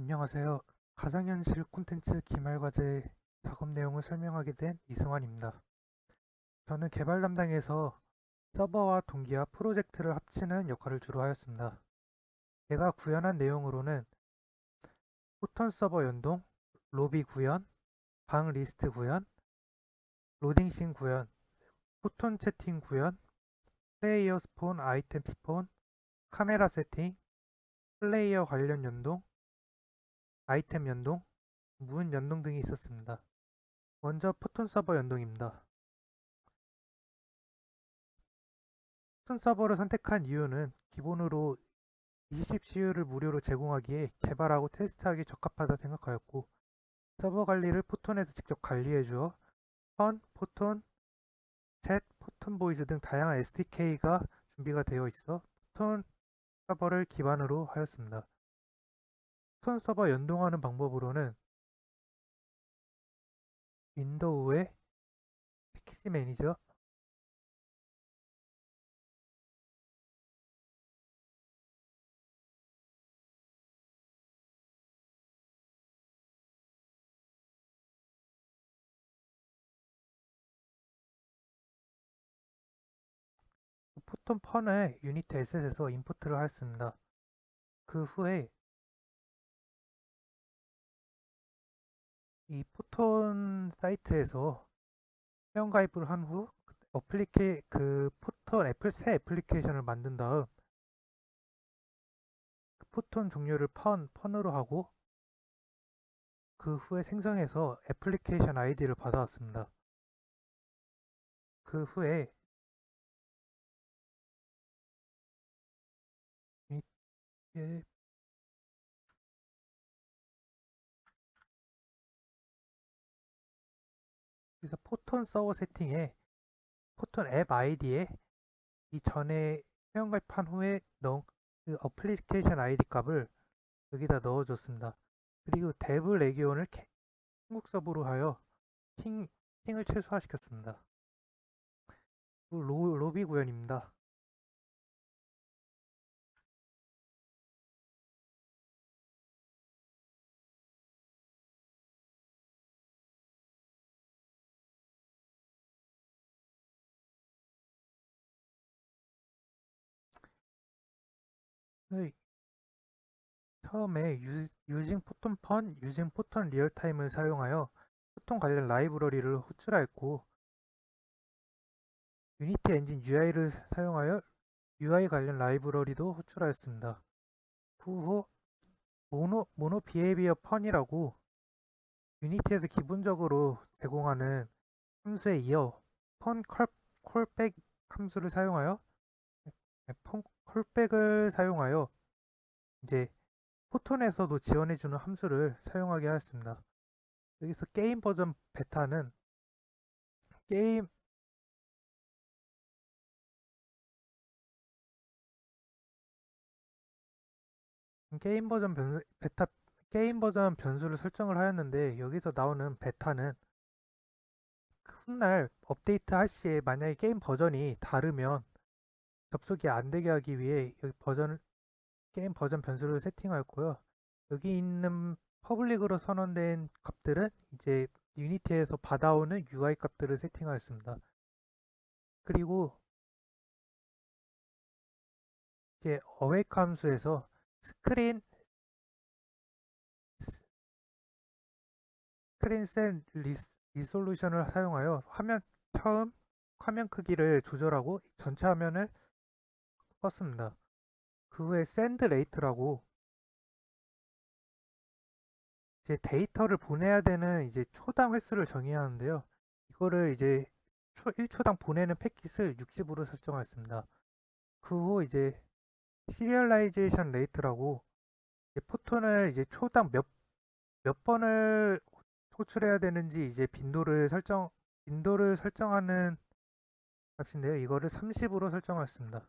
안녕하세요. 가상현실 콘텐츠 기말과제 작업 내용을 설명하게 된 이승환입니다. 저는 개발 담당에서 서버와 동기화 프로젝트를 합치는 역할을 주로 하였습니다. 제가 구현한 내용으로는 포턴 서버 연동, 로비 구현, 방 리스트 구현, 로딩 씬 구현, 포턴 채팅 구현, 플레이어 스폰, 아이템 스폰, 카메라 세팅, 플레이어 관련 연동, 아이템 연동, 문 연동 등이 있었습니다. 먼저 포턴 서버 연동입니다. 포턴 서버를 선택한 이유는 기본으로 20CU를 무료로 제공하기에 개발하고 테스트하기 적합하다 생각하였고, 서버 관리를 포톤에서 직접 관리해주어 포톤, 챗, 포톤 보이스 등 다양한 SDK가 준비가 되어 있어 포톤 서버를 기반으로 하였습니다. 포톤 서버 연동하는 방법으로는 윈도우의 패키지 매니저, 포톤 펀을 유니트 에셋에서 임포트를 하였습니다. 그 후에 이 포톤 사이트에서 회원가입을 한 후 포톤 새 애플리케이션을 만든 다음 그 포톤 종류를 펀으로 하고 그 후에 생성해서 애플리케이션 아이디를 받아왔습니다. 그 후에 이게 그래서 포톤 서버 세팅에 포톤 앱 아이디에 이전에 회원가입한 후에 넣은 그 어플리케이션 아이디 값을 여기다 넣어줬습니다. 그리고 데브 레기온을 한국 서버로 하여 핑을 최소화시켰습니다. 로비 구현입니다. 네, 처음에 유징 포턴 리얼타임을 사용하여 포턴 관련 라이브러리를 호출하였고, 유니티 엔진 UI를 사용하여 UI 관련 라이브러리도 호출하였습니다. 그 후 모노 비헤이비어 펀이라고 유니티에서 기본적으로 제공하는 함수에 이어 펀 콜백 함수를 사용하여 펀 콜백을 사용하여 이제 포톤에서도 지원해주는 함수를 사용하게 하였습니다. 여기서 게임 버전 베타는 게임 게임 버전 변수 베타 게임 버전 변수를 설정을 하였는데, 여기서 나오는 베타는 훗날 업데이트 할 시에 만약에 게임 버전이 다르면 접속이 안 되게 하기 위해 여기 게임 버전 변수를 세팅하였고요. 여기 있는 퍼블릭으로 선언된 값들은 이제 유니티에서 받아오는 UI 값들을 세팅하였습니다. 그리고 이제 어웨이크 함수에서 스크린 셀 리솔루션을 사용하여 화면 크기를 조절하고 전체 화면을 껐습니다. 그 후에 샌드 레이트라고 이제 데이터를 보내야 되는 이제 초당 횟수를 정의하는데요. 이거를 이제 1초당 보내는 패킷을 60으로 설정하였습니다. 그 후 이제 시리얼라이제이션 레이트라고 포톤을 이제 초당 몇 번을 호출해야 되는지 이제 빈도를 설정하는 값인데요. 이거를 30으로 설정하였습니다.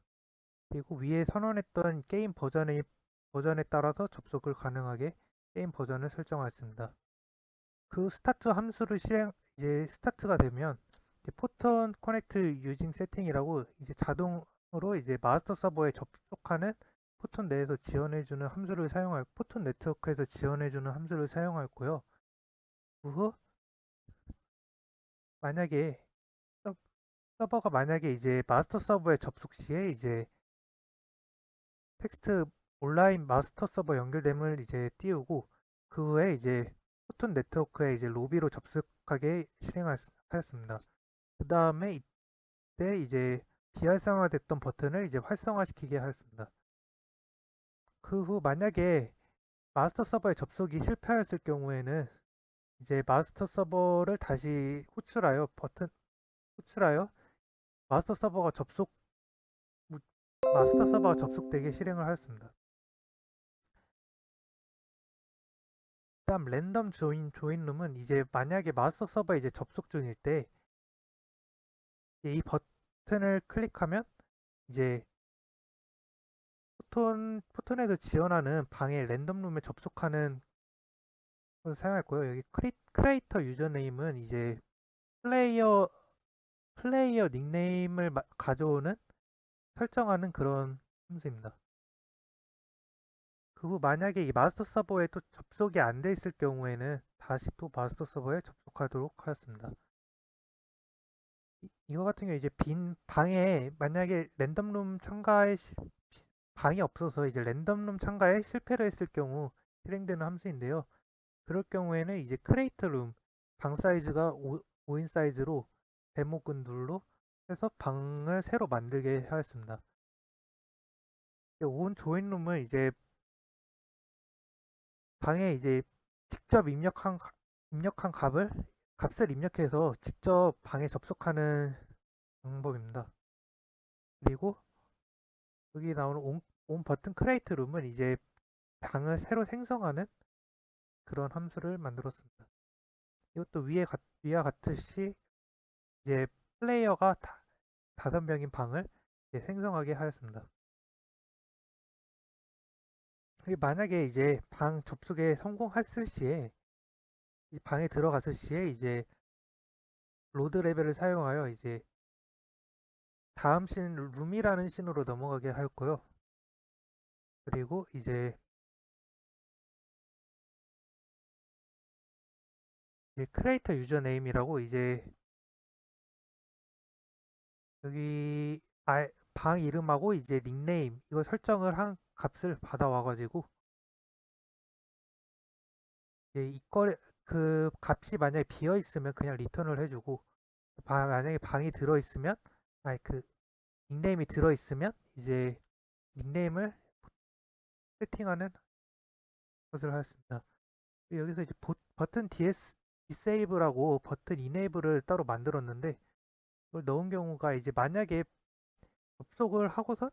그리고 위에 선언했던 버전에 따라서 접속을 가능하게 게임 버전을 설정하였습니다. 그 스타트 함수를 이제 스타트가 되면 이제 포턴 커넥트 유징 세팅이라고 이제 자동으로 이제 마스터 서버에 접속하는 포톤 내에서 지원해주는 함수를 사용할 포톤 네트워크에서 지원해주는 함수를 사용하고요. 그 후 만약에 서- 서버가 만약에 이제 마스터 서버에 접속 시에 이제 텍스트 온라인 마스터 서버 연결됨을 이제 띄우고 그 후에 이제 포톤 네트워크에 이제 로비로 접속하게 실행하였습니다. 그 다음에 이때 이제 비활성화됐던 버튼을 이제 활성화시키게 하였습니다. 그 후 만약에 마스터 서버에 접속이 실패하였을 경우에는 이제 마스터 서버를 다시 호출하여 마스터 서버가 접속 마스터 서버가 접속되게 실행을 하였습니다. 다음 랜덤 조인 룸은 이제 만약에 마스터 서버에 이제 접속 중일 때 이 버튼을 클릭하면 이제 포톤에서 지원하는 방에 랜덤룸에 접속하는 것을 사용할 거예요. 여기 크리에이터 유저네임은 이제 플레이어 닉네임을 가져오는 설정하는 그런 함수입니다. 그 후 만약에 이 마스터 서버에 또 접속이 안 돼 있을 경우에는 다시 또 마스터 서버에 접속하도록 하였습니다. 이거 같은 경우 이제 빈 방에 만약에 랜덤룸 참가에 방이 없어서 이제 랜덤룸 참가에 실패를 했을 경우 실행되는 함수인데요. 그럴 경우에는 이제 크레이트 룸 방 사이즈가 5인 사이즈로 제목은 룰로 해서 방을 새로 만들게 하였습니다. 5인 조인 룸을 이제 방에 이제 직접 입력한 값을 입력해서 직접 방에 접속하는 방법입니다. 그리고 여기 나오는 온 버튼 크레이트 룸은 이제 방을 새로 생성하는 그런 함수를 만들었습니다. 이것도 위와 같듯이 이제 플레이어가 5명인 방을 생성하게 하였습니다. 만약에 이제 방 접속에 성공했을 시에 이 방에 들어갔을 시에 이제 로드 레벨을 사용하여 이제 다음 씬 룸이라는 씬으로 넘어가게 하였고요. 그리고 이제 크리에이터 유저네임이라고 이제 여기 방 이름하고 이제 닉네임 이거 설정을 한 값을 받아와가지고 이제 그 값이 만약에 비어 있으면 그냥 리턴을 해주고 만약에 방이 들어 있으면 아니 그 닉네임이 들어 있으면 이제 닉네임을 세팅하는 것을 하였습니다. 여기서 이제 버튼 disable하고 버튼 enable을 따로 만들었는데 이걸 넣은 경우가 이제 만약에 접속을 하고선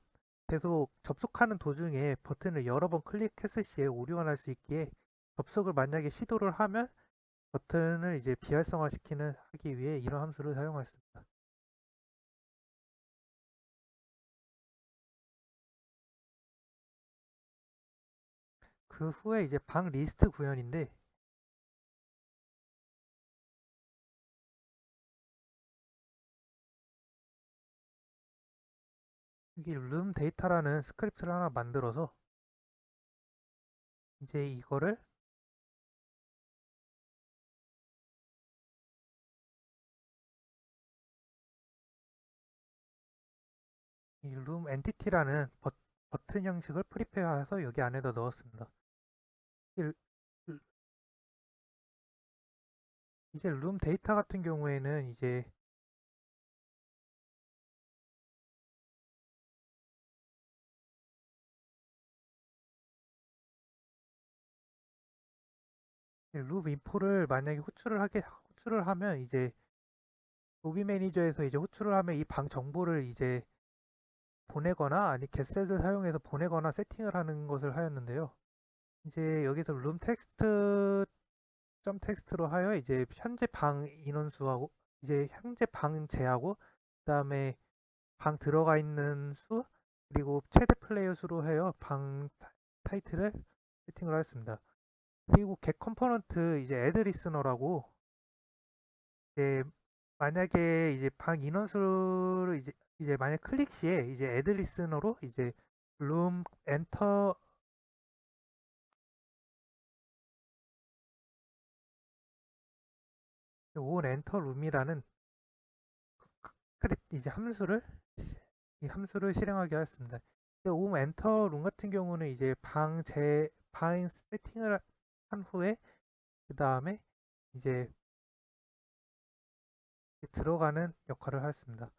계속 접속하는 도중에 버튼을 여러 번 클릭했을 시에 오류가 날 수 있기에 접속을 만약에 시도를 하면 버튼을 이제 비활성화시키는 하기 위해 이런 함수를 사용하였습니다. 그 후에 이제 방 리스트 구현인데 여기 룸 데이터라는 스크립트를 하나 만들어서 이제 이거를 이 룸 엔티티라는 버튼 형식을 프리페어해서 여기 안에다 넣었습니다. 이제 룸 데이터 같은 경우에는 이제 룸 인포를 만약에 호출을 하면 이제 로비 매니저에서 이제 호출을 하면 이 방 정보를 이제 보내거나 아니 getset을 사용해서 보내거나 세팅을 하는 것을 하였는데요. 이제 여기서 룸 텍스트 점 텍스트로 하여 이제 현재 방 인원수하고 이제 현재 방 제하고 그다음에 방 들어가 있는 수 그리고 최대 플레이어 수로 해요 방 타이틀을 세팅을 하였습니다. 그리고 get 컴포넌트 이제 add listener라고 이제 만약에 이제 방 인원수를 이제 만약 클릭 시에 이제 add listener로 이제 룸 엔터 온 엔터 룸이라는 스크립트 이제 이 함수를 실행하게 하였습니다. 온 엔터 룸 같은 경우는 이제 방 세팅을 한 후에 그 다음에 이제 들어가는 역할을 하였습니다.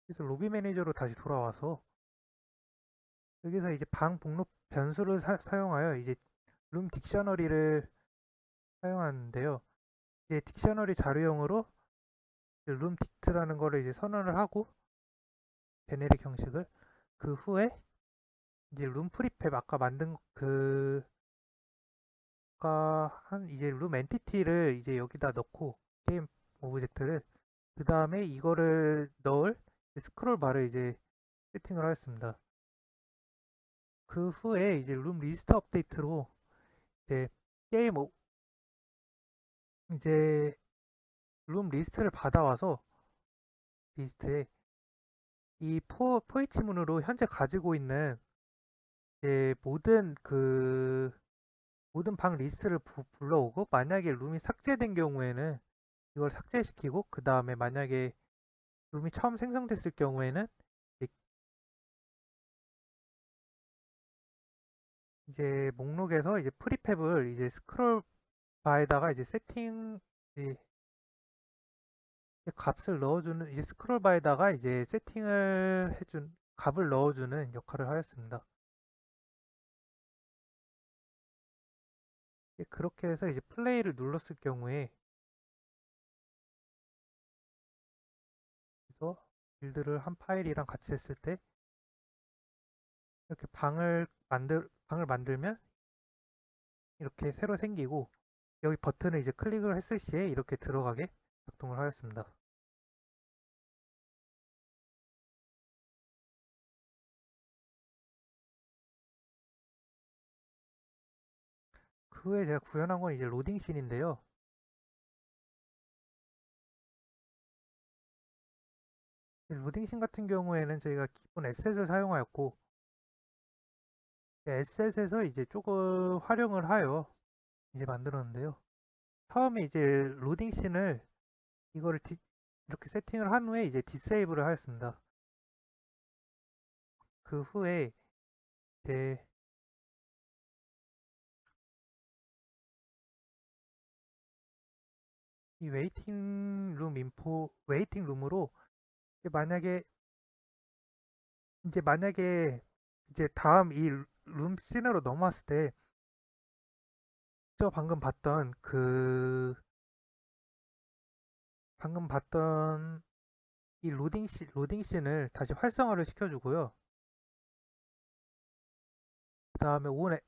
그래서 로비 매니저로 다시 돌아와서 여기서 이제 방 목록 변수를 사용하여 이제 룸 딕셔너리를 사용하는데요. 이제 딕셔너리 자료형으로 룸 딕트라는 거를 이제 선언을 하고 제네릭 형식을 그 후에 이제 룸 프리팹 아까 만든 그가 한 이제 룸 엔티티를 이제 여기다 넣고 게임 오브젝트를 그 다음에 이거를 넣을 스크롤 바를 이제 세팅을 하였습니다. 그 후에 이제 룸 리스트 업데이트로 이제 게임 오, 이제 룸 리스트를 받아와서 리스트에 이 포이치문으로 현재 가지고 있는 이제 모든 방 리스트를 불러오고 만약에 룸이 삭제된 경우에는 이걸 삭제시키고 그 다음에 만약에 룸이 처음 생성됐을 경우에는 이제 목록에서 이제 프리팹을 이제 스크롤 바에다가 이제 세팅 이제 값을 넣어주는 이제 스크롤 바에다가 이제 세팅을 해준 값을 넣어주는 역할을 하였습니다. 그렇게 해서 이제 플레이를 눌렀을 경우에 그래서 빌드를 한 파일이랑 같이 했을 때 이렇게 방을 만들면 이렇게 새로 생기고 여기 버튼을 이제 클릭을 했을 시에 이렇게 들어가게 작동을 하였습니다. 그 후에 제가 구현한 건 이제 로딩 씬인데요. 로딩 씬 같은 경우에는 저희가 기본 에셋을 사용하였고 에셋에서 이제 조금 활용을 하여 이제 만들었는데요. 처음에 이제 로딩 씬을 이거를 이렇게 세팅을 한 후에 이제 디세이블을 하였습니다. 그 후에 이제 이 웨이팅 룸으로 만약에 만약에 이제 다음 이 룸 씬으로 넘어왔을 때 저 방금 봤던 이 로딩 씬을 다시 활성화를 시켜주고요. 그 다음에 온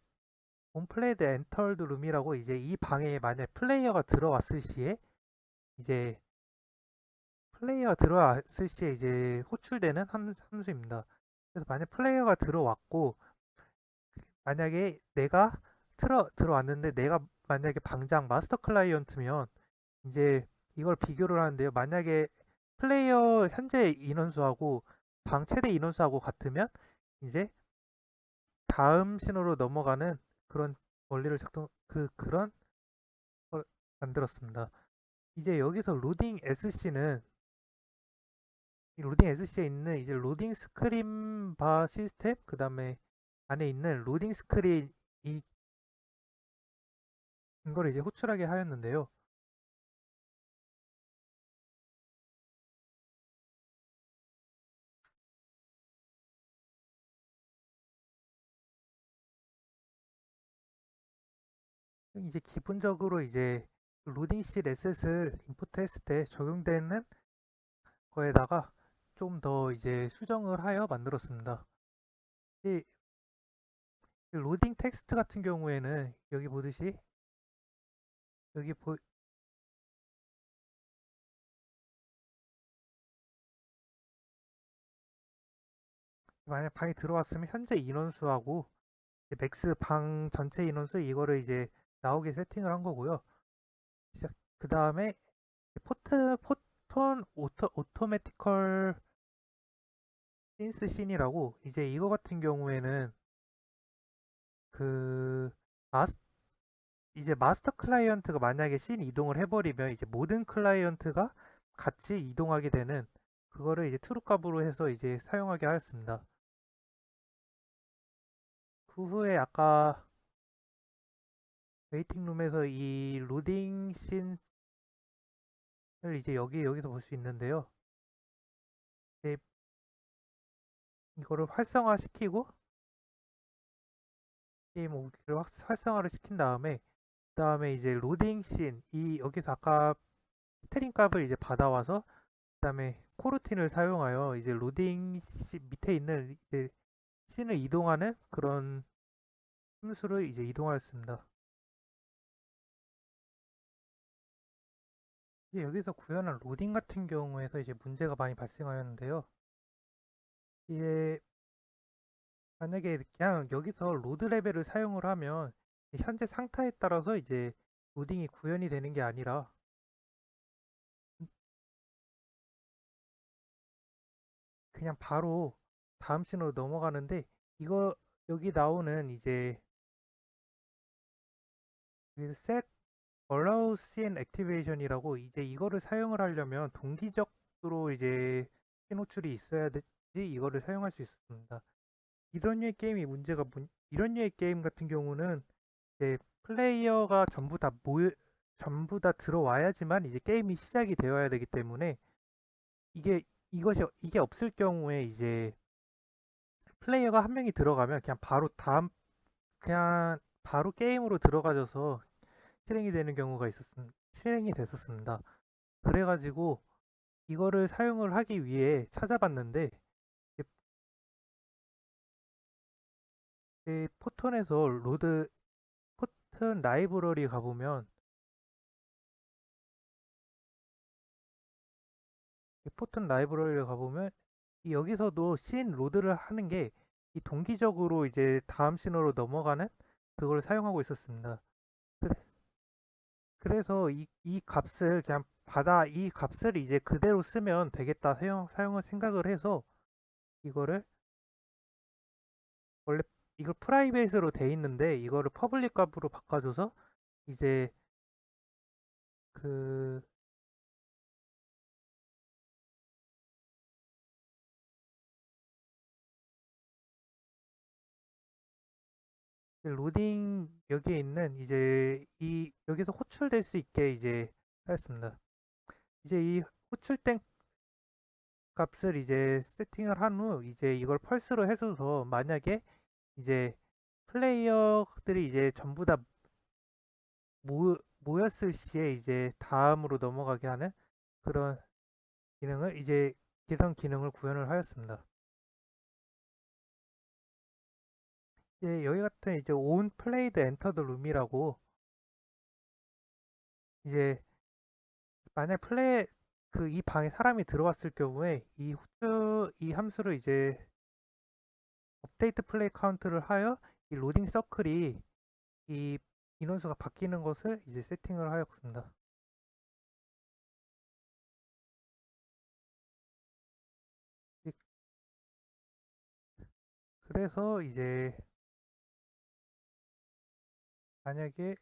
플레이드 엔터드 룸이라고 이제 이 방에 만약 플레이어가 들어왔을 시에 이제 이제 호출되는 함수입니다. 그래서 만약 플레이어가 들어왔고 만약에 내가 들어왔는데 내가 만약에 방장 마스터 클라이언트면 이제 이걸 비교를 하는데요. 만약에 플레이어 현재 인원수하고 방 최대 인원수하고 같으면 이제 다음 신호로 넘어가는 그런 원리를 그런 걸 만들었습니다. 이제 여기서 로딩 SC에 있는 이제 로딩 스크린 바 시스템 그 다음에 안에 있는 로딩 스크린 이걸 이제 호출하게 하였는데요. 이제 기본적으로 이제 로딩 시 에셋을 인풋했을 때 적용되는 거에다가 좀 더 이제 수정을 하여 만들었습니다. 이 로딩 텍스트 같은 경우에는 여기 보듯이 여기 보 만약 방에 들어왔으면 현재 인원수하고 맥스 방 전체 인원수 이거를 이제 나오게 세팅을 한 거고요. 그 다음에 포톤 오토매티컬 씬스 씬이라고 이제 이거 같은 경우에는 그 마스 이제 마스터 클라이언트가 만약에 씬 이동을 해버리면 이제 모든 클라이언트가 같이 이동하게 되는 그거를 이제 트루값으로 해서 이제 사용하게 하였습니다. 그 후에 아까 웨이팅룸에서 이 로딩 씬을 이제 여기서 볼 수 있는데요. 이제 이거를 활성화시키고 게임 오기를 활성화를 시킨 다음에 그다음에 이제 로딩 씬 이 여기서 아까 스트링 값을 이제 받아와서 그다음에 코르틴을 사용하여 이제 로딩 씬 밑에 있는 이제 씬을 이동하는 그런 함수를 이제 이동하였습니다. 이제 여기서 구현한 로딩 같은 경우에서 이제 문제가 많이 발생하였는데요. 이게 만약에 그냥 여기서 로드 레벨을 사용을 하면 현재 상태에 따라서 이제 로딩이 구현이 되는 게 아니라 그냥 바로 다음 씬으로 넘어가는데 이거 여기 나오는 이제 그 set allow scene activation이라고 이제 이거를 사용을 하려면 동기적으로 이제 신호출이 있어야 되지 이거를 사용할 수 있습니다. 이런 류의 게임이 문제가 이런 류의 게임 같은 경우는 이제 플레이어가 전부 다 들어와야지만 이제 게임이 시작이 되어야 되기 때문에 이게 이게 없을 경우에 이제 플레이어가 한 명이 들어가면 그냥 바로 게임으로 들어가져서 실행이 됐었습니다. 그래가지고 이거를 사용을 하기 위해 찾아봤는데 포톤에서 포튼 라이브러리 가보면 포튼 라이브러리를 가보면 여기서도 씬 로드를 하는 게 이 동기적으로 이제 다음 씬으로 넘어가는 그걸 사용하고 있었습니다. 그래- 그래서 이 값을 이 값을 이제 그대로 쓰면 되겠다 사용을 생각을 해서 이거를 원래 이걸 프라이빗으로 돼 있는데 이거를 퍼블릭 값으로 바꿔줘서 이제 그 로딩 여기에 있는 이제 이 여기서 호출될 수 있게 이제 하였습니다. 이제 이 호출된 값을 이제 세팅을 한 후 이제 이걸 펄스로 해줘서 만약에 이제 플레이어들이 이제 전부 다 모였을 시에 이제 다음으로 넘어가게 하는 그런 이런 기능을 구현을 하였습니다. 이제 여기 같은 이제 on played enter the room이라고 이제 만약 이 방에 사람이 들어왔을 경우에 이 함수를 이제 업데이트 플레이 카운트를 하여 이 로딩 서클이 이 인원수가 바뀌는 것을 이제 세팅을 하였습니다. 그래서 이제 만약에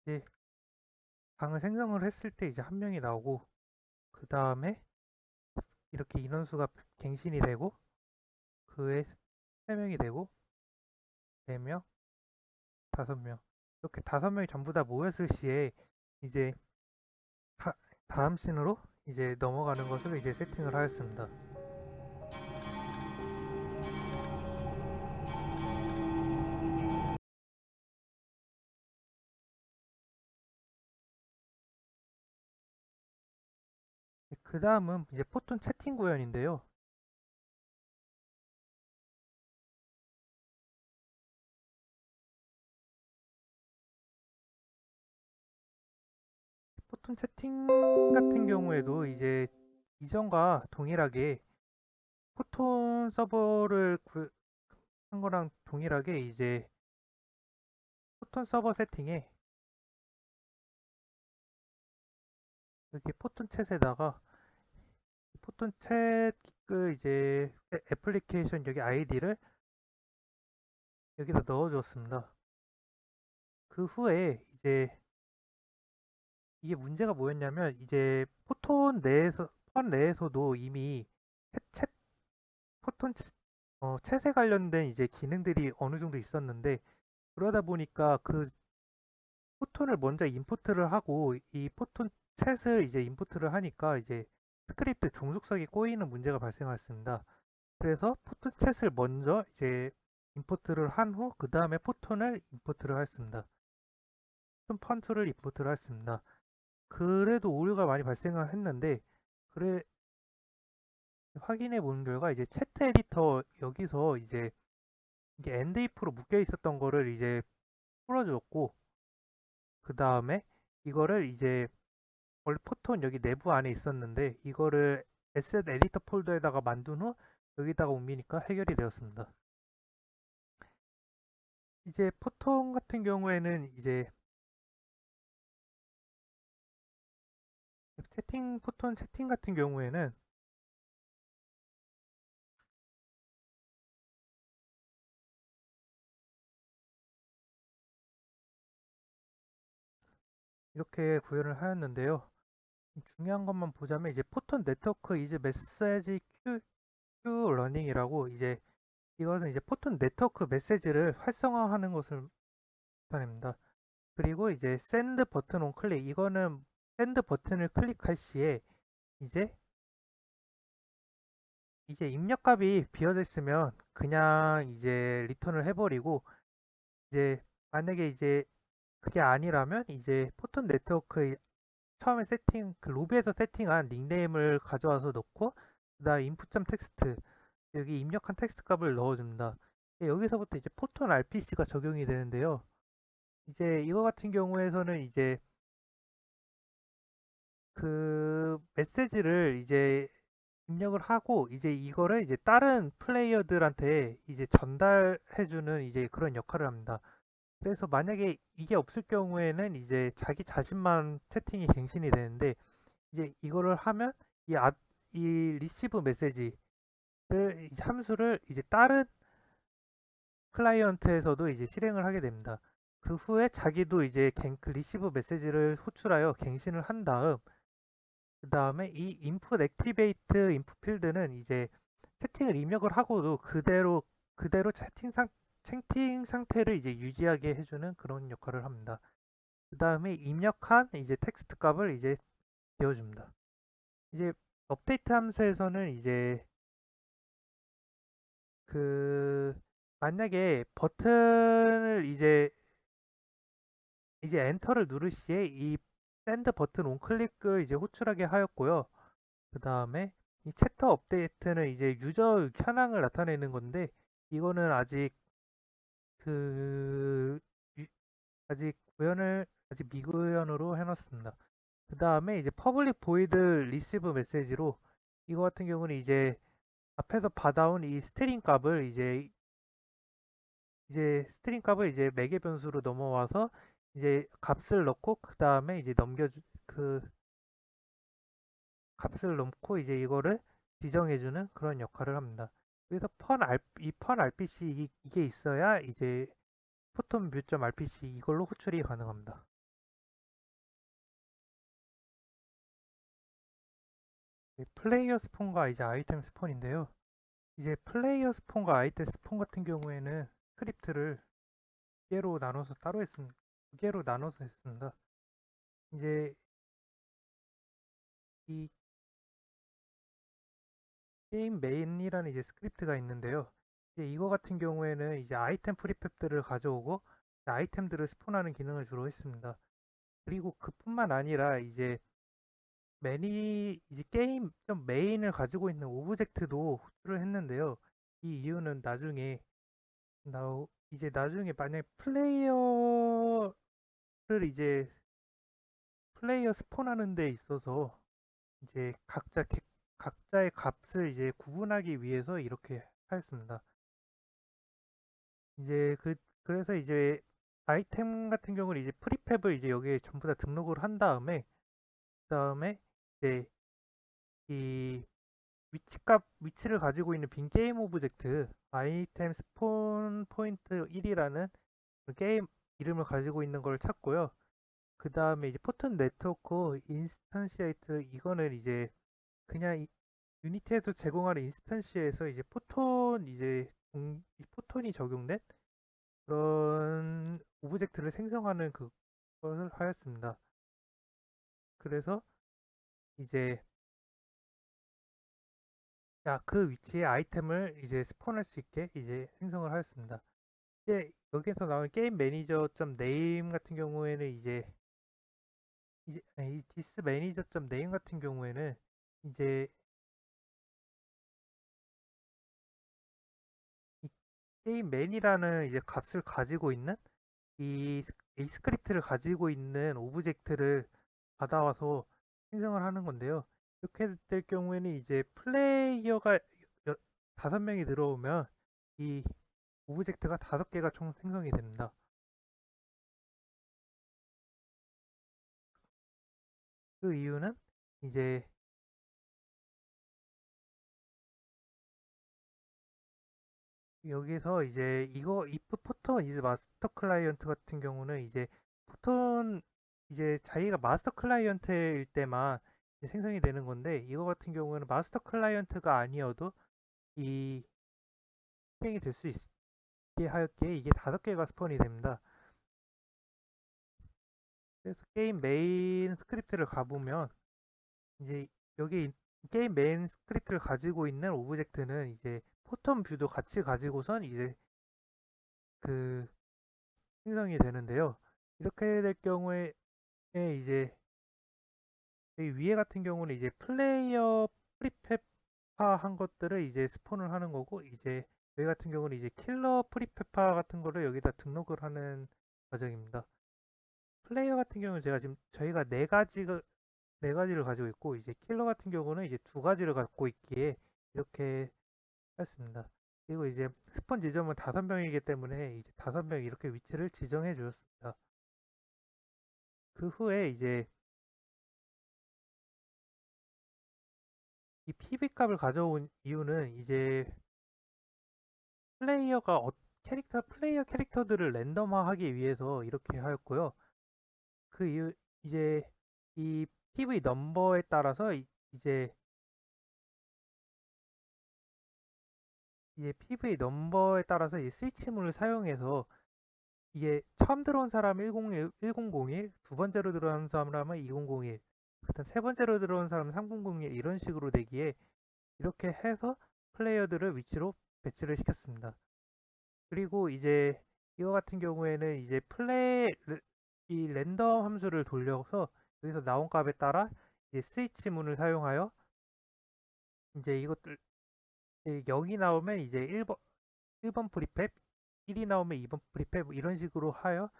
이제 방을 생성을 했을 때 이제 한 명이 나오고 그 다음에 이렇게 인원수가 갱신이 되고 그에 세 명이 되고 네 명, 다섯 명 이렇게 다섯 명이 전부 다 모였을 시에 이제 다, 다음 씬으로 이제 넘어가는 것을 이제 세팅을 하였습니다. 그 다음은 이제 포톤 채팅 구현인데요. 포톤 채팅 같은 경우에도 이제 이전과 동일하게 포톤 서버를 한 거랑 동일하게 이제 포톤 서버 세팅에 여기 포톤 챗에다가 포톤 챗 그 이제 애플리케이션 여기 아이디를 여기다 넣어주었습니다. 그 후에 이제 이게 문제가 뭐였냐면 이제 폰 내에서도 이미 챗 포톤 챗에 관련된 이제 기능들이 어느 정도 있었는데 그러다 보니까 그 포톤을 먼저 임포트를 하고 이 포톤 챗을 이제 임포트를 하니까 이제 스크립트 종속성이 꼬이는 문제가 발생했습니다. 그래서 포톤 챗을 먼저 이제 임포트를 한 후 그 다음에 포톤을 임포트를 했습니다. 포톤 펀트를 임포트를 했습니다. 그래도 오류가 많이 발생을 했는데 그래 확인해 본 결과 이제 채트 에디터 여기서 이제 이게 엔드 if로 묶여 있었던 거를 이제 풀어줬고 그 다음에 이거를 이제 원래 포톤 여기 내부 안에 있었는데 이거를 에셋 에디터 폴더에다가 만든 후 여기다가 옮기니까 해결이 되었습니다. 이제 포톤 같은 경우에는 이제 포톤 채팅 같은 경우에는 이렇게 구현을 하였는데요. 중요한 것만 보자면 이제 포톤 네트워크 이즈 메시지 큐 러닝이라고 이제 이것은 이제 포톤 네트워크 메시지를 활성화하는 것을 나타냅니다. 그리고 이제 샌드 버튼 온 클릭 이거는 샌드 버튼을 클릭할 시에 이제 입력값이 비어져 있으면 그냥 이제 리턴을 해버리고 이제 만약에 이제 그게 아니라면 이제 포톤 네트워크 처음에 그 로비에서 세팅한 닉네임을 가져와서 넣고 그다음 input 텍스트 여기 입력한 텍스트 값을 넣어줍니다. 여기서부터 이제 포톤 RPC가 적용이 되는데요. 이제 이거 같은 경우에서는 이제 그 메시지를 이제 입력을 하고 이제 이거를 이제 다른 플레이어들한테 이제 전달해주는 이제 그런 역할을 합니다. 그래서 만약에 이게 없을 경우에는 이제 자기 자신만 채팅이 갱신이 되는데 이제 이거를 하면 이 리시브 메시지를 함수를 이제 다른 클라이언트에서도 이제 실행을 하게 됩니다. 그 후에 자기도 이제 그 리시브 메시지를 호출하여 갱신을 한 다음 그 다음에 이 input activate input 필드는 이제 채팅을 입력을 하고도 그대로 채팅 상태를 이제 유지하게 해주는 그런 역할을 합니다. 그 다음에 입력한 이제 텍스트 값을 이제 비워줍니다. 이제 업데이트 함수에서는 이제 그 만약에 버튼을 이제 엔터를 누를 시에 이 샌드 버튼 온클릭을 이제 호출하게 하였고요. 그 다음에 이 챕터 업데이트는 이제 유저 현황을 나타내는 건데 이거는 그 유- 아직 미구현으로 해놨습니다. 그 다음에 이제 퍼블릭 보이드 리시브 메시지로 이거 같은 경우는 이제 앞에서 받아온 이 스트링 값을 이제 스트링 값을 이제 매개 변수로 넘어와서 이제 값을 넣고 그 다음에 이제 그 값을 넣고 이제 이거를 지정해주는 그런 역할을 합니다. 그래서 펀 RPC 이게 있어야 이제 포톤 뮤점 RPC 이걸로 호출이 가능합니다. 플레이어 스폰과 이제 아이템 스폰인데요. 이제 플레이어 스폰과 아이템 스폰 같은 경우에는 스크립트를 두 개로 나눠서 따로 했습니다. 두 개로 나눠서 했습니다. 이제 이 게임 메인이라는 이제 스크립트가 있는데요. 이제 이거 같은 경우에는 이제 아이템 프리팹들을 가져오고 아이템들을 스폰하는 기능을 주로 했습니다. 그리고 그뿐만 아니라 이제 게임 좀 메인을 가지고 있는 오브젝트도 호출을 했는데요. 이 이유는 나중에 만약 이제 플레이어 스폰하는 데 있어서 이제 각자의 값을 이제 구분하기 위해서 이렇게 하였습니다. 이제 그래서 이제 아이템 같은 경우는 이제 프리팹을 이제 여기에 전부 다 등록을 한 다음에 이제 이 위치를 가지고 있는 빈 게임 오브젝트 아이템 스폰 포인트 1이라는 게임 이름을 가지고 있는 걸 찾고요. 그 다음에 이제 포톤 네트워크 인스턴시에이트 이거는 이제 그냥 유니티에서 제공하는 인스턴시에서 이제 포톤이 적용된 그런 오브젝트를 생성하는 그것을 하였습니다. 그래서 이제 그 위치에 아이템을 이제 스폰할 수 있게 이제 생성을 하였습니다. 이제 여기에서 나오는 게임 매니저 점 네임 같은 경우에는 이 디스 매니저 점 네임 같은 경우에는 이제 이 게임 맨이라는 이제 값을 가지고 있는 이 스크립트를 가지고 있는 오브젝트를 받아와서 생성을 하는 건데요. 이렇게 될 경우에는 이제 플레이어가 5명이 들어오면 이 오브젝트가 5개가 총 생성이 됩니다. 그 이유는 이제 여기서 이제 이거 if 포톤 is 마스터 클라이언트 같은 경우는 이제 포톤 이제 자기가 마스터 클라이언트일 때만 이제 생성이 되는 건데 이거 같은 경우는 마스터 클라이언트가 아니어도 이 실행이 될 수 있게 하였기에 이게 5개가 스폰이 됩니다. 그래서 게임 메인 스크립트를 가보면 이제 여기 게임 메인 스크립트를 가지고 있는 오브젝트는 이제 포톤 뷰도 같이 가지고선 이제 그 생성이 되는데요. 이렇게 될 경우에 이제 여기 위에 같은 경우는 이제 플레이어 프리페파 한 것들을 이제 스폰을 하는 거고 이제 여기 같은 경우는 이제 킬러 프리페파 같은 거를 여기다 등록을 하는 과정입니다. 플레이어 같은 경우는 저희가 네 가지를 가지고 있고 이제 킬러 같은 경우는 이제 2가지를 갖고 있기에 이렇게 했습니다. 그리고 이제 스폰 지점은 5명이기 때문에 이제 5명 이렇게 위치를 지정해 주었습니다. 그 후에 이제 이 PB 값을 가져온 이유는 이제 플레이어가 플레이어 캐릭터들을 랜덤화하기 위해서 이렇게 하였고요. 그 이유 이제 이 PV 넘버에 따라서 이제 PV 넘버에 따라서 이 스위치문을 사용해서 이게 처음 들어온 사람 1001, 두 번째로 들어온 사람은 2001, 그다음 세 번째로 들어온 사람은 3001 이런 식으로 되기에 이렇게 해서 플레이어들을 위치로 배치를 시켰습니다. 그리고 이제 이거 같은 경우에는 이제 이 랜덤 함수를 돌려서 여기서 나온 값에 따라 이제 스위치 문을 사용하여 이제 이것들 0이 나오면 이제 1번 프리팹, 1이 나오면 2번 프리팹 이런 식으로 하여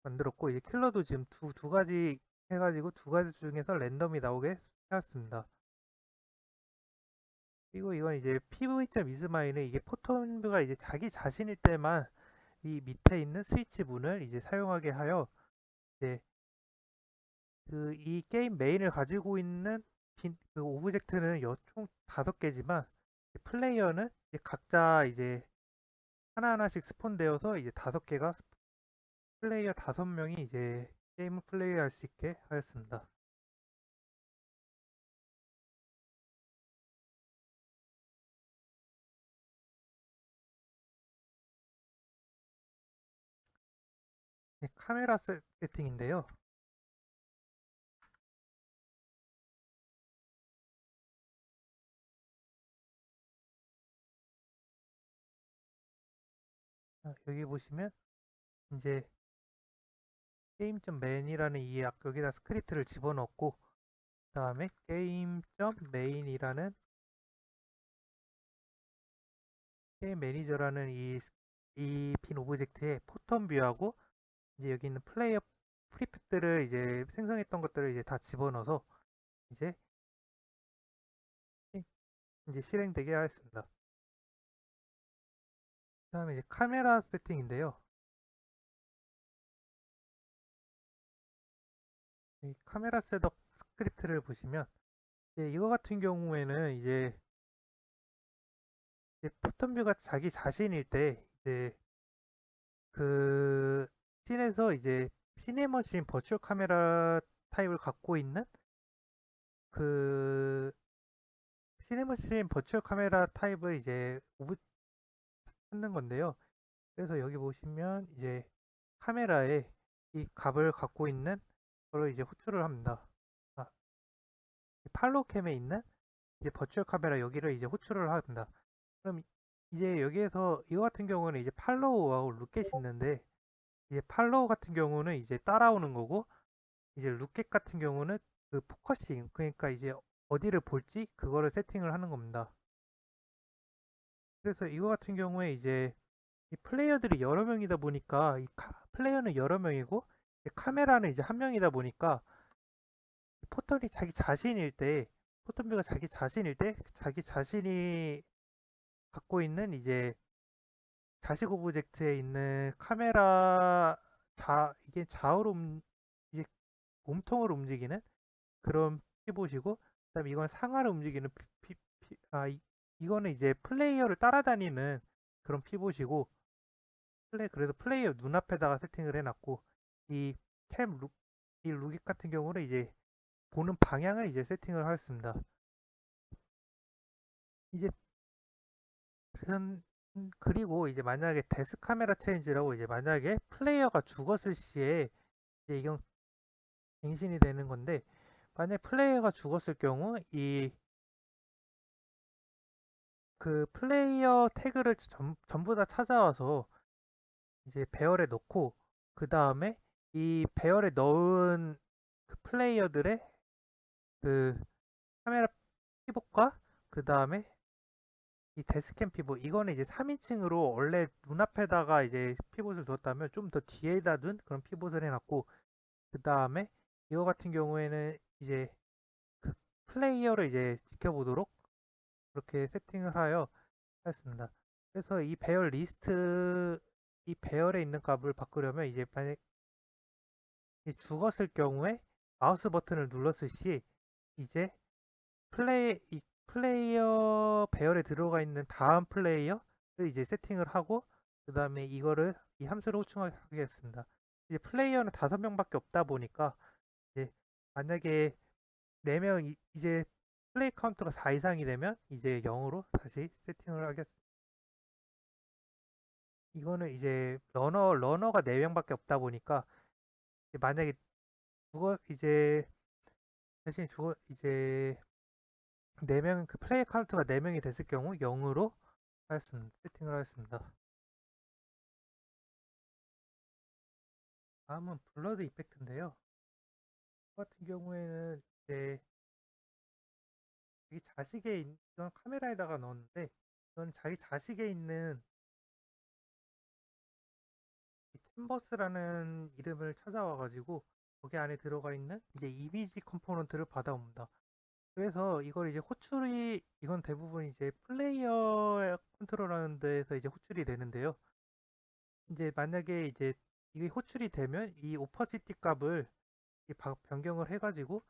만들었고 이제 킬러도 지금 두 가지 해가지고 2가지 중에서 랜덤이 나오게 해왔습니다. 그리고 이건 이제 PV.isMy는 이게 포톤뷰가 이제 자기 자신일 때만 이 밑에 있는 스위치 문을 이제 사용하게 하여 이제 이 게임 메인을 가지고 있는 그 오브젝트는 총 5개지만 플레이어는 이제 각자 이제 하나하나씩 스폰되어서 이제 5개가 플레이어 5명이 이제 게임을 플레이할 수 있게 하였습니다. 카메라 세팅인데요. 여기 보시면 이제 게임.main이라는 여기다 스크립트를 집어넣고 그 다음에 게임.main이라는 게임 매니저라는 이 빈 오브젝트에 포톤 뷰하고 이제 여기 있는 플레이어 프리팹들을 이제 생성했던 것들을 이제 다 집어넣어서 이제 이제 실행되게 하였습니다. 그다음에 이제 카메라 세팅인데요. 이 카메라 셋업 스크립트를 보시면 이거 같은 경우에는 이제 포턴뷰가 자기 자신일 때 이제 그 씬에서 이제 시네머신 버추얼 카메라 타입을 갖고 있는 그 시네머신 버추얼 카메라 타입을 이제 오브 찾는 건데요. 그래서 여기 보시면 이제 카메라에 이 값을 갖고 있는 거를 이제 호출을 합니다. 아, 팔로우캠에 있는 이제 버추얼 카메라 여기를 이제 호출을 합니다. 그럼 이제 여기에서 이거 같은 경우는 이제 팔로우하고 루켓이 있는데 이제 팔로우 같은 경우는 이제 따라오는 거고 이제 루켓 같은 경우는 그 포커싱 그러니까 이제 어디를 볼지 그거를 세팅을 하는 겁니다. 그래서 이거 같은 경우에 이제 이 플레이어들이 여러 명이다 보니까 플레이어는 여러 명이고 카메라는 이제 한 명이다 보니까 포턴이 자기 자신일 때 포턴뷰가 자기 자신일 때 자기 자신이 갖고 있는 이제 자식 오브젝트에 있는 카메라 이게 좌우로 이제 몸통으로 움직이는 그런 피봇이고 그다음에 이건 상하로 움직이는 이거는 이제 플레이어를 따라다니는 그런 피봇이고 그래서 플레이어 눈앞에다가 세팅을 해놨고 이 캠 룩, 이 룩잇 같은 경우는 이제 보는 방향을 이제 세팅을 하였습니다. 이제 그리고 이제 만약에 데스 카메라 체인지라고 이제 만약에 플레이어가 죽었을 시에 이제 이건 갱신이 되는 건데 만약 플레이어가 죽었을 경우 이 그 플레이어 태그를 전부 다 찾아와서 이제 배열에 넣고 그 다음에 이 배열에 넣은 그 플레이어들의 그 카메라 피봇과 그 다음에 이 데스캠 피봇 이거는 이제 3인칭으로 원래 눈앞에다가 이제 피봇을 뒀다면 좀 더 뒤에다 둔 그런 피봇을 해놨고 그 다음에 이거 같은 경우에는 이제 그 플레이어를 이제 지켜보도록 그렇게 세팅을 하여 하였습니다. 그래서 이 배열 리스트 이 배열에 있는 값을 바꾸려면 이제 만약 죽었을 경우에 마우스 버튼을 눌렀을 시 이제 이 플레이어 배열에 들어가 있는 다음 플레이어를 이제 세팅을 하고 그 다음에 이거를 이 함수를 호출하겠습니다. 이제 플레이어는 5명밖에 없다 보니까 이제 만약에 4명 이제 플레이 카운트가 4 이상이 되면 이제 0으로 다시 세팅을 하겠습니다. 이거는 이제 러너가 4명밖에 없다 보니까 만약에 이제 대신 이제 4명 그 플레이 카운트가 4명이 됐을 경우 0으로 세팅을 하였습니다. 다음은 블러드 이펙트인데요. 이 같은 경우에는 이제 자기 자식의 이건 카메라에다가 넣었는데 이건 자기 자식에 있는 캔버스라는 이름을 찾아와가지고 거기 안에 들어가 있는 이제 이미지 컴포넌트를 받아옵니다. 그래서 이걸 이제 이건 대부분 이제 플레이어 컨트롤하는 데에서 이제 호출이 되는데요. 이제 만약에 이제 이게 호출이 되면 이 오퍼시티 값을 변경을 해가지고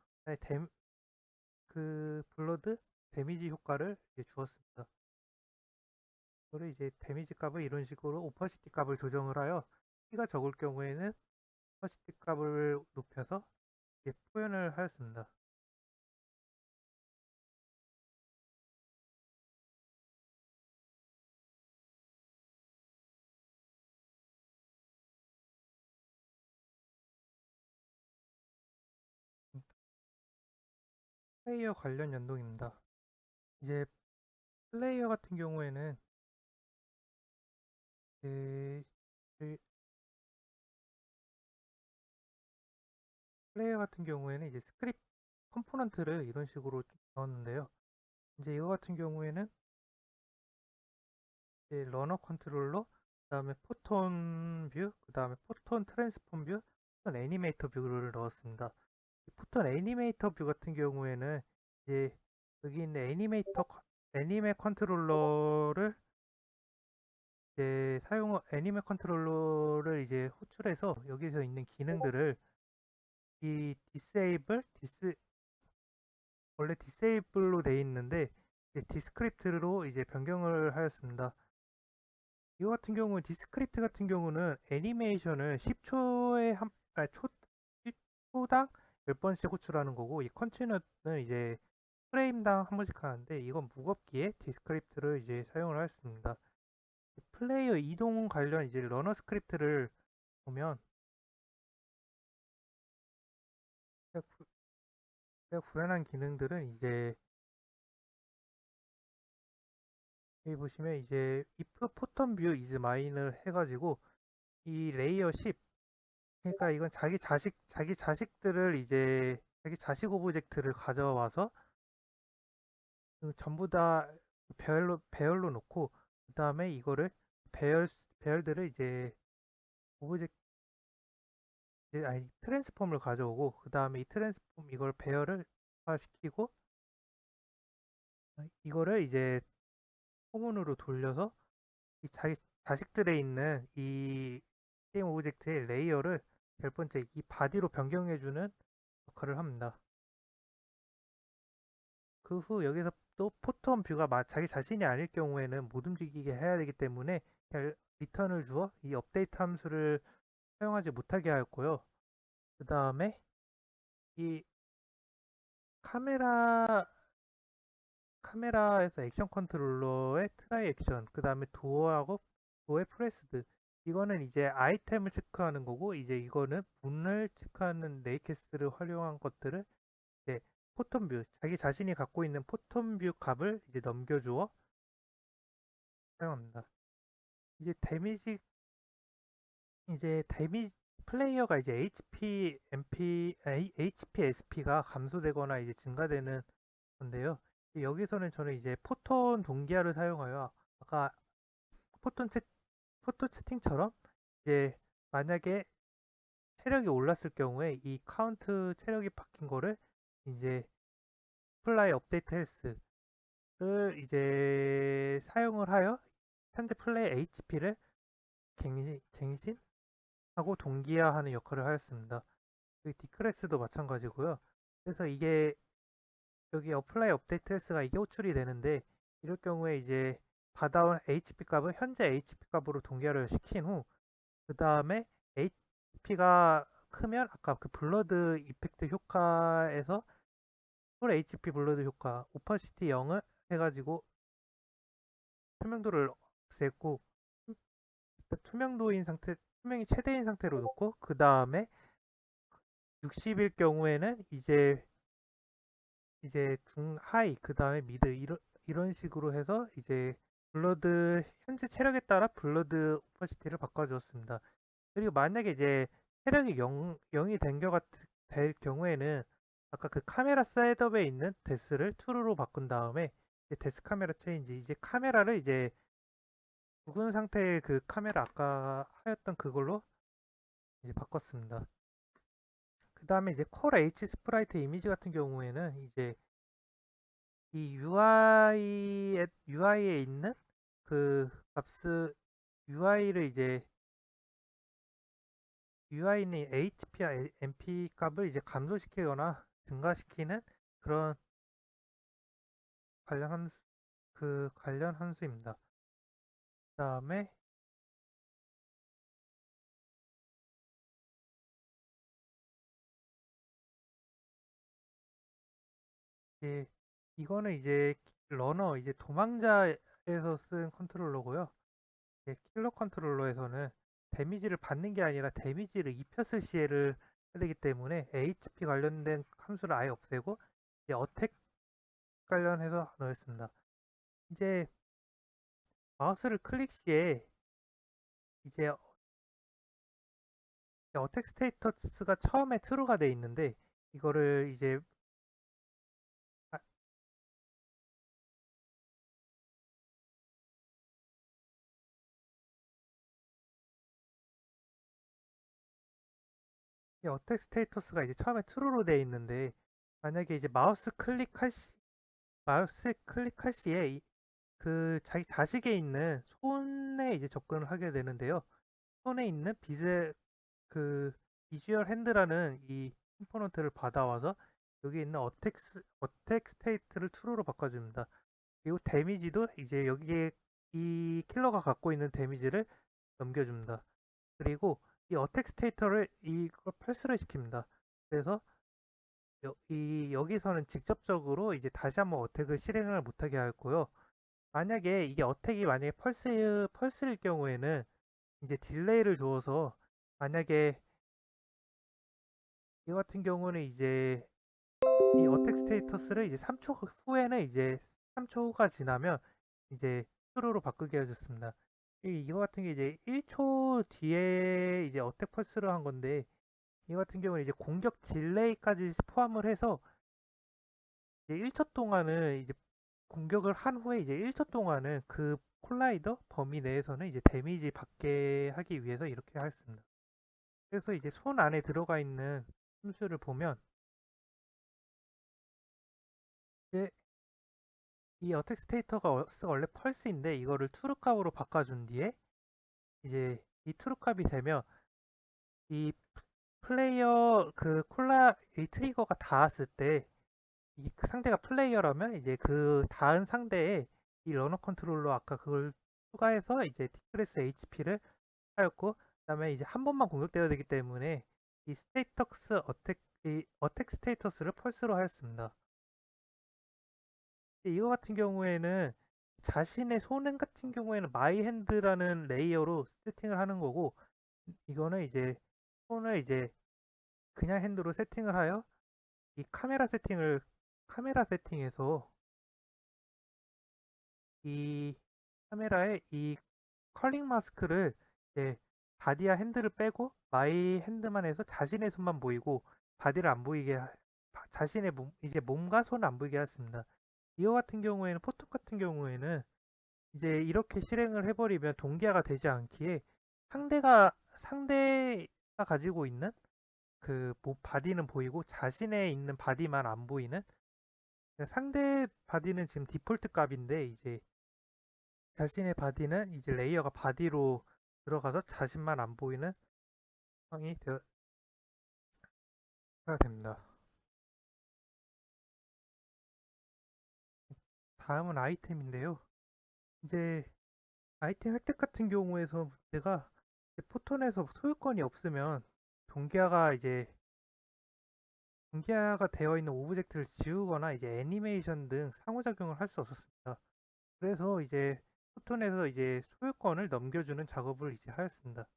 그 블러드 데미지 효과를 이제 주었습니다. 그걸 이제 데미지 값을 이런 식으로 오퍼시티 값을 조정을 하여 키가 적을 경우에는 오퍼시티 값을 높여서 표현을 하였습니다. 플레이어 관련 연동입니다. 이제 플레이어 같은 경우에는 그 플레이어 같은 경우에는 이제 스크립트 컴포넌트를 이런 식으로 넣었는데요. 이제 이거 같은 경우에는 이제 러너 컨트롤러, 그다음에 포톤 뷰, 그다음에 포톤 트랜스폼 뷰, 포톤 애니메이터 뷰를 넣었습니다. 포톤 애니메이터 뷰 같은 경우에는 이제 여기 있는 애니메 컨트롤러를 애니메 컨트롤러를 이제 호출해서 여기서 있는 기능들을 이 원래 디세이블로 돼 있는데 이제 디스크립트로 이제 변경을 하였습니다. 이거 같은 경우는 디스크립트 같은 경우는 애니메이션을 10초에 초 1초당 10번씩 호출하는 거고 이 컨티뉴는 이제 프레임당 한 번씩 하는데 이건 무겁기에 디스크립트를 이제 사용을 하였습니다. 플레이어 이동 관련 이제 러너 스크립트를 보면 제가 구현한 기능들은 이제 여기 보시면 이제 if photon view is mine을 해가지고 이 레이어 10 그러니까 이건 자기 자식들을 이제 자기 자식 오브젝트를 가져와서 그 전부 다 배열로 놓고 그 다음에 이거를 배열들을 이제 오브젝트 아니 트랜스폼을 가져오고 그 다음에 이 트랜스폼 이걸 배열을 시키고 이거를 이제 포문으로 돌려서 이 자기 자식들에 있는 이 게임 오브젝트의 레이어를 열 번째 이 바디로 변경해주는 역할을 합니다. 그 후 여기서 또 포톤 뷰가 자기 자신이 아닐 경우에는 못 움직이게 해야 되기 때문에 리턴을 주어 이 업데이트 함수를 사용하지 못하게 하였고요. 그 다음에 이 카메라에서 액션 컨트롤러의 트라이 액션, 그 다음에 도어의 프레스드. 이거는 이제 아이템을 체크하는 거고, 이제 이거는 문을 체크하는 네이캐스를 활용한 것들을 이제 포톤뷰, 자기 자신이 갖고 있는 포톤뷰 값을 이제 넘겨주어 사용합니다. 이제 데미지 플레이어가 이제 HP, SP가 감소되거나 이제 증가되는 건데요. 여기서는 저는 이제 포톤 동기화를 사용하여 아까 포톤 채, 포토 채팅처럼 이제 만약에 체력이 올랐을 경우에 이 카운트 체력이 바뀐 거를 이제 플라이 업데이트 헬스를 이제 사용을 하여 현재 플레이 HP를 갱신하고 동기화하는 역할을 하였습니다. 여기 디크레스도 마찬가지고요. 그래서 이게 여기 어플라이 업데이트 헬스가 이게 호출이 되는데 이럴 경우에 이제 받아온 HP 값을 현재 HP 값으로 동기화를 시킨 후 그 다음에 HP가 크면 아까 그 블러드 이펙트 효과에서 풀 HP 블러드 효과 오퍼시티 0을 해가지고 투명도를 없앴고 투명이 최대인 상태로 놓고 그 다음에 60일 경우에는 이제 중하이 그 다음에 미드 이런 식으로 해서 이제 블러드 현재 체력에 따라 블러드 오퍼시티를 바꿔주었습니다. 그리고 만약에 이제 체력이 0이 될 경우에는 아까 그 카메라 셋업에 있는 데스를 true로 바꾼 다음에 이제 데스 카메라 체인지 이제 카메라를 이제 죽은 상태의 그 카메라 아까 하였던 그걸로 이제 바꿨습니다. 그 다음에 이제 콜 H 스프라이트 이미지 같은 경우에는 이제 이 UI에 있는 그 UI를 이제 UI는 HP와 MP 값을 이제 감소시키거나 증가시키는 그런 관련 함수입니다. 그 다음에 이제 이거는 이제 러너 이제 도망자에서 쓴 컨트롤러고요. 킬러 컨트롤러에서는 데미지를 받는 게 아니라 데미지를 입혔을 시에를 해야 되기 때문에 HP 관련된 함수를 아예 없애고 이제 어택 관련해서 넣었습니다. 이제 마우스를 클릭 시에 이제 어택 스테이터스가 처음에 true가 돼 있는데 이거를 이제 아, 이 어택 스테이터스가 이제 처음에 true로 돼 있는데 만약에 이제 마우스 클릭할 시 마우스 클릭할 시에 그 자기 자식에 있는 손에 이제 접근을 하게 되는데요. 손에 있는 그 비주얼 핸드라는 이 컴포넌트를 받아와서 여기 있는 어택 스테이트를 true로 바꿔줍니다. 그리고 데미지도 이제 여기에 이 킬러가 갖고 있는 데미지를 넘겨줍니다. 그리고 이 어택 스테이터를 이걸 펄스를 시킵니다. 그래서 여기서는 직접적으로 이제 다시 한번 어택을 실행을 못하게 하고요. 만약에 이게 어택이 만약에 펄스일 경우에는 이제 딜레이를 주어서 만약에 이 같은 경우는 이제 이 어택 스테이터스를 이제 3초 후에는 이제 3초 후가 지나면 이제 트루로 바꾸게 해줬습니다. 이거 같은 게 이제 1초 뒤에 이제 어택 펄스를 한 건데 이 같은 경우는 이제 공격 딜레이까지 포함을 해서 이제 1초 동안은 이제 공격을 한 후에 이제 1초 동안은 그 콜라이더 범위 내에서는 이제 데미지 받게 하기 위해서 이렇게 했습니다. 그래서 이제 손 안에 들어가 있는 함수를 보면 이제 이 어택 스테이터가 원래 펄스인데 이거를 트루 값으로 바꿔준 뒤에 이제 이 트루 값이 되면 이 플레이어 이 트리거가 닿았을 때 이 상대가 플레이어라면 이제 그 닿은 상대에 이 러너 컨트롤러 아까 그걸 추가해서 이제 디크레스 HP를 하였고 그다음에 이제 한 번만 공격되어야 되기 때문에 이 어택 스테이터스를 펄스로 하였습니다. 이거 같은 경우에는 자신의 손행 같은 경우에는 마이 핸드라는 레이어로 세팅을 하는 거고 이거는 이제 손을 이제 그냥 핸드로 세팅을 하여 이 카메라 세팅에서 이 카메라에 이 컬링 마스크를 이제 바디와 핸드를 빼고 마이 핸드만 해서 자신의 손만 보이고 바디를 안 보이게 자신의 이제 몸과 손을 안 보이게 했습니다. 이거 같은 경우에는 포토 같은 경우에는 이제 이렇게 실행을 해버리면 동기화가 되지 않기에 상대가 가지고 있는 바디는 보이고 자신의 있는 바디만 안 보이는 상대 바디는 지금 디폴트 값인데 이제 자신의 바디는 이제 레이어가 바디로 들어가서 자신만 안 보이는 상황이 되어가 됩니다. 다음은 아이템인데요. 이제 아이템 획득 같은 경우에서 문제가 포톤에서 소유권이 없으면 동기화가 되어 있는 오브젝트를 지우거나 이제 애니메이션 등 상호작용을 할 수 없었습니다. 그래서 이제 포톤에서 이제 소유권을 넘겨주는 작업을 이제 하였습니다.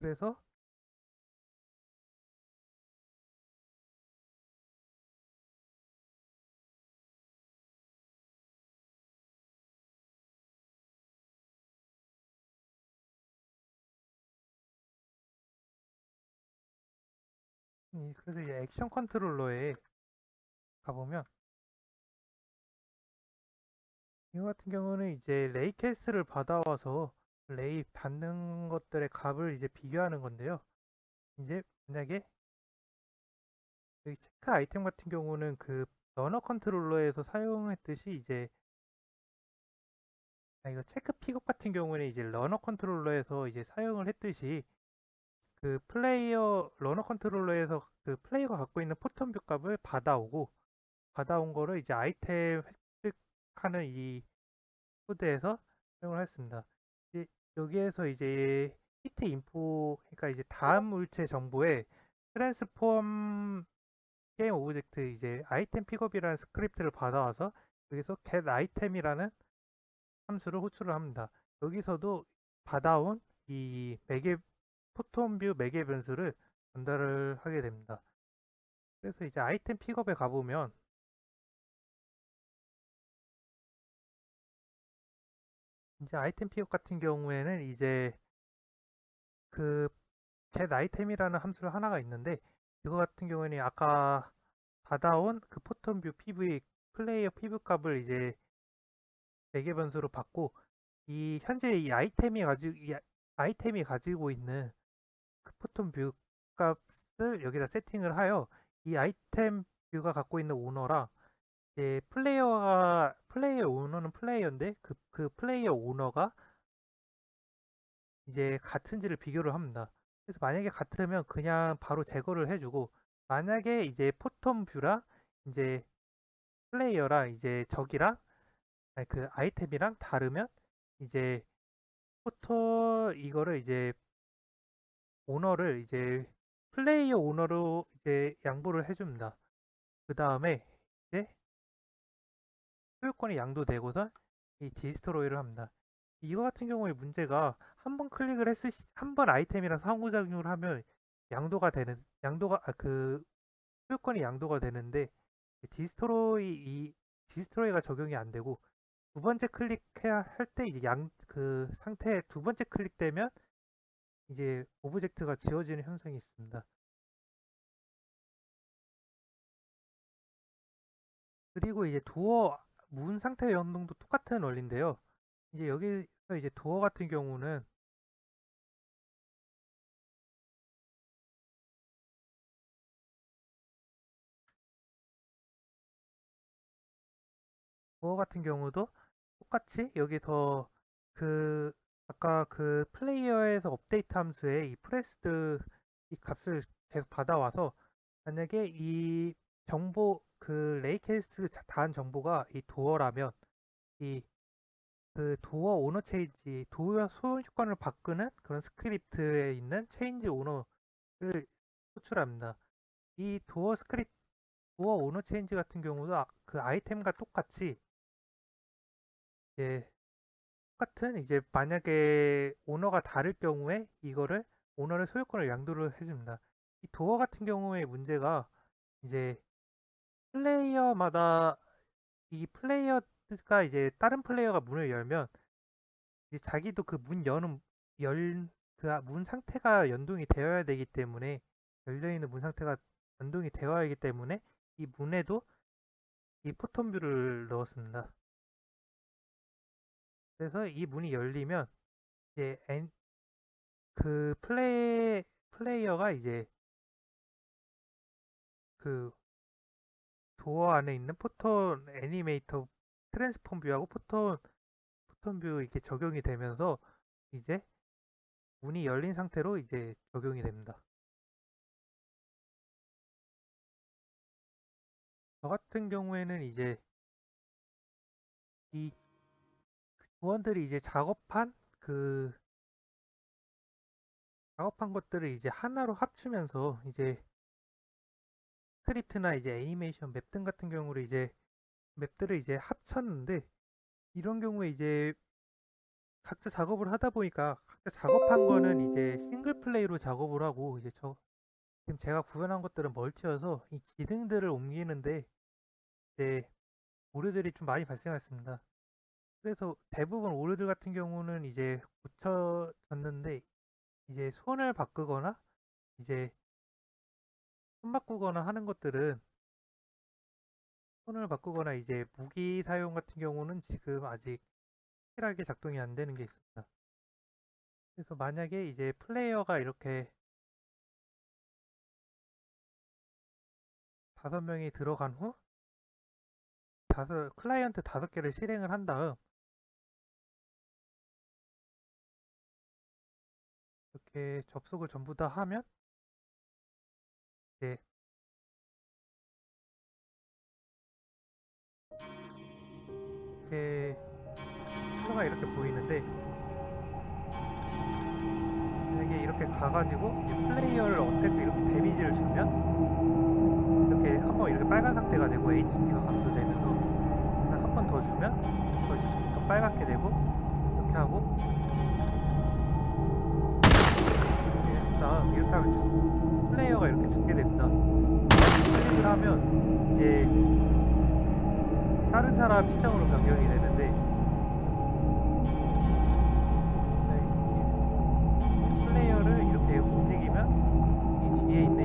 그래서 그래서 이제 액션 컨트롤러에 가보면 이거 같은 경우는 이제 레이 캐스를 받아와서 레이 받는 것들의 값을 이제 비교하는 건데요. 이제 만약에 여기 체크 아이템 같은 경우는 그 러너 컨트롤러에서 사용했듯이 이제 이거 체크 픽업 같은 경우는 이제 러너 컨트롤러에서 이제 사용을 했듯이 러너 컨트롤러에서 그 플레이어가 갖고 있는 포톤 뷰 값을 받아온 거를 이제 아이템 획득하는 이 코드에서 사용을 했습니다. 이제 여기에서 이제 히트 인포 그러니까 이제 다음 물체 정보에 트랜스폼 게임 오브젝트 이제 아이템 픽업이라는 스크립트를 받아와서 여기서 get 아이템이라는 함수를 호출을 합니다. 여기서도 받아온 이 포톤 뷰 매개 변수를 전달을 하게 됩니다. 그래서 이제 아이템 픽업에 가보면 이제 아이템 픽업 같은 경우에는 이제 그 get 아이템이라는 함수 하나가 있는데 이거 같은 경우에는 아까 받아온 그 포톤 뷰 플레이어 PV 값을 이제 매개 변수로 받고 현재 이 아이템이 가지고 있는 그 포톤 뷰 여기다 세팅을 하여 이 아이템 뷰가 갖고 있는 오너랑 이제 플레이어 오너는 플레이어인데 그 플레이어 오너가 이제 같은지를 비교를 합니다. 그래서 만약에 같으면 그냥 바로 제거를 해주고, 만약에 이제 포톤 뷰랑 이제 플레이어랑 이제 적이랑 아니, 그 아이템이랑 다르면 이제 포토 이거를 이제 오너를 이제 플레이어 오너로 이제 양보를 해줍니다. 그 다음에 이제 소유권이 양도되고선 이 디스트로이를 합니다. 이거 같은 경우에 문제가 한 번 클릭을 했을 한 번 아이템이랑 상호작용을 하면 그 소유권이 양도가 되는데, 디스트로이가 적용이 안 되고 두 번째 클릭해야 할 때 이제 그 상태에 두 번째 클릭되면 이제 오브젝트가 지워지는 현상이 있습니다. 그리고 이제 도어 문 상태 연동도 똑같은 원리인데요. 이제 여기서 이제 도어 같은 경우는 도어 같은 경우도 똑같이 여기서 그 아까 그 플레이어에서 업데이트 함수에 이 프레스드 이 값을 계속 받아와서, 만약에 이 정보 그 레이케이스트 다한 정보가 이 도어라면 이 그 도어 오너 체인지 도어 소유권을 바꾸는 그런 스크립트에 있는 체인지 오너를 호출합니다. 이 도어 오너 체인지 같은 경우도 그 아이템과 똑같이 이제 똑같은 이제 만약에 오너가 다를 경우에 이거를 오너의 소유권을 양도를 해줍니다. 이 도어 같은 경우의 문제가 이제 플레이어마다 이 플레이어가 이제 다른 플레이어가 문을 열면 이제 자기도 그 문 여는 그 문 상태가 연동이 되어야 되기 때문에, 열려 있는 문 상태가 연동이 되어야 하기 때문에 이 문에도 이 포톤 뷰를 넣었습니다. 그래서 이 문이 열리면 이제 그 플레이어가 이제 그 도어 안에 있는 포톤 애니메이터 트랜스폼 뷰하고 포톤 뷰 이렇게 적용이 되면서 이제 문이 열린 상태로 이제 적용이 됩니다. 저 같은 경우에는 이제 이 부원들이 이제 작업한 것들을 이제 하나로 합치면서 이제 스크립트나 이제 애니메이션 맵 등 같은 경우를 이제 맵들을 이제 합쳤는데, 이런 경우에 이제 각자 작업을 하다 보니까 각자 작업한 거는 이제 싱글 플레이로 작업을 하고, 이제 지금 제가 구현한 것들은 멀티여서 이 기능들을 옮기는데 이제 오류들이 좀 많이 발생했습니다. 그래서 대부분 오류들 같은 경우는 이제 고쳐졌는데, 이제 손을 바꾸거나 이제 손 바꾸거나 하는 것들은 손을 바꾸거나 이제 무기 사용 같은 경우는 지금 아직 확실하게 작동이 안 되는 게 있습니다. 그래서 만약에 이제 플레이어가 이렇게 5명이 들어간 후 클라이언트 5개를 실행을 한 다음 이렇게 접속을 전부 다 하면 이제 이렇게 표가 이렇게 보이는데, 만약에 이렇게 가가지고 이제 플레이어를 어택 이렇게 데미지를 주면 이렇게 한번 이렇게 빨간 상태가 되고 HP가 감소되면서 한 번 더 주면 더 빨갛게 되고, 이렇게 하고 이렇게 하면 플레이어가 이렇게 죽게 됩니다. 클릭을 하면 이제 다른 사람 시점으로 변경이 되는데, 플레이어를 이렇게 움직이면 이 뒤에 있는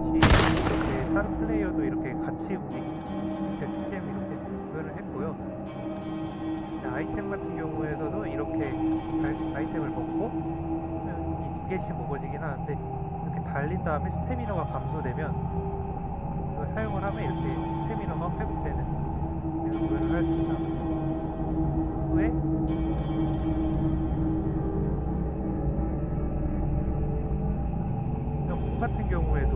이렇게 다른 플레이어도 이렇게 같이 움직이는 스캠 이렇게 구현을 했고요. 아이템 같은 경우에서도 이렇게 아이템을 먹고 이 2개씩 먹어지긴 하는데, 이렇게 달린 다음에 스태미너가 감소되면 이걸 사용을 하면 이렇게 스태미너가 회복되는 이런 구현을 할 수 있다. 후에 공 같은 경우에도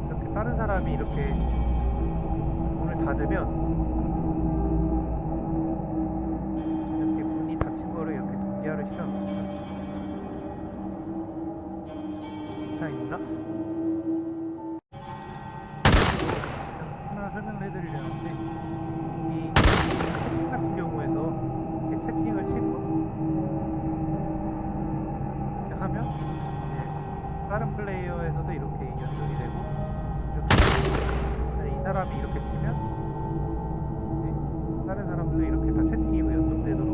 이렇게 다른 사람이 이렇게 문을 닫으면 이렇게 문이 닫힌 거를 이렇게 동기화를 시켜놓습니다. 이상입니다. 하나 설명을 해드리려 하는데 이 채팅 같은 경우에서 이렇게 채팅을 치고 이렇게 하면 다른 플레이어에서도 이렇게 연동이 되고 이렇게 이 사람이 이렇게 치면 다른 사람도 이렇게 다 채팅이 연동되도록